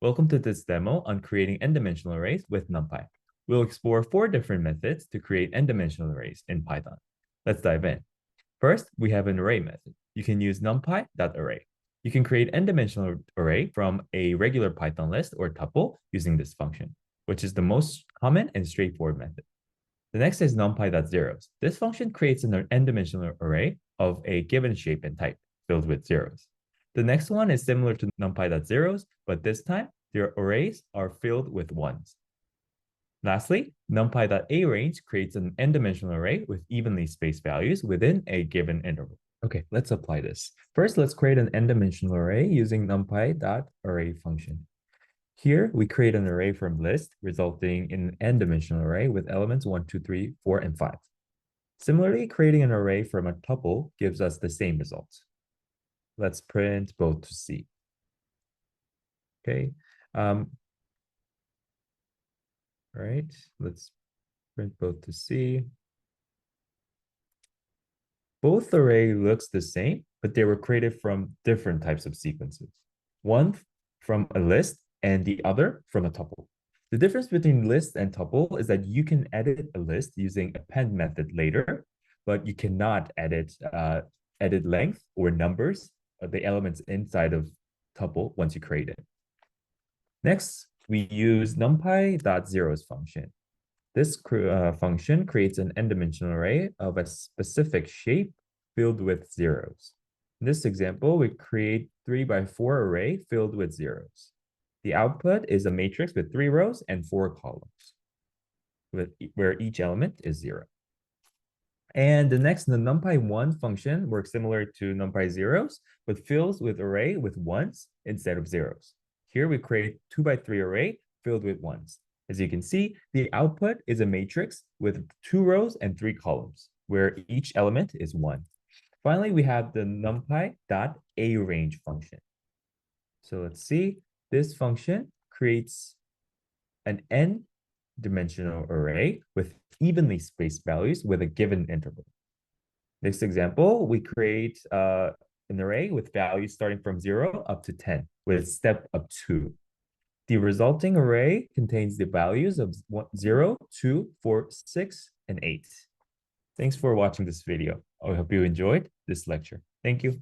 Welcome to this demo on creating n-dimensional arrays with Numpy. We'll explore 4 different methods to create n-dimensional arrays in Python. Let's dive in. First, we have an array method. You can use numpy.array. You can create n-dimensional array from a regular Python list or tuple using this function, which is the most common and straightforward method. The next is numpy.zeros. This function creates an n-dimensional array of a given shape and type filled with zeros. The next one is similar to numpy.zeros, but this time their arrays are filled with ones. Lastly, numpy.arange creates an n-dimensional array with evenly spaced values within a given interval. Okay, let's apply this. First, let's create an n-dimensional array using numpy.array function. Here, we create an array from list, resulting in an n-dimensional array with elements 1, 2, 3, 4, and 5. Similarly, creating an array from a tuple gives us the same results. Let's print both to C. Okay. All right, let's print both to C. Both array looks the same, but they were created from different types of sequences. One from a list and the other from a tuple. The difference between list and tuple is that you can edit a list using append method later, but you cannot edit length or numbers of the elements inside of tuple once you create it. Next, we use numpy.zeros function. This function creates an n-dimensional array of a specific shape filled with zeros. In this example, we create 3 by 4 array filled with zeros. The output is a matrix with 3 rows and 4 columns, where each element is 0. And the next, the numpy1 function works similar to numpy zeros, but fills with array with ones instead of zeros. Here we create 2 by 3 array filled with ones. As you can see, the output is a matrix with 2 rows and 3 columns, where each element is 1. Finally, we have the numpy.arange function. So let's see, this function creates an n-dimensional array with evenly spaced values with a given interval. This example, we create an array with values starting from 0 up to 10 with step up 2. The resulting array contains the values of 0, 2, 4, 6, and 8. Thanks for watching this video. I hope you enjoyed this lecture. Thank you.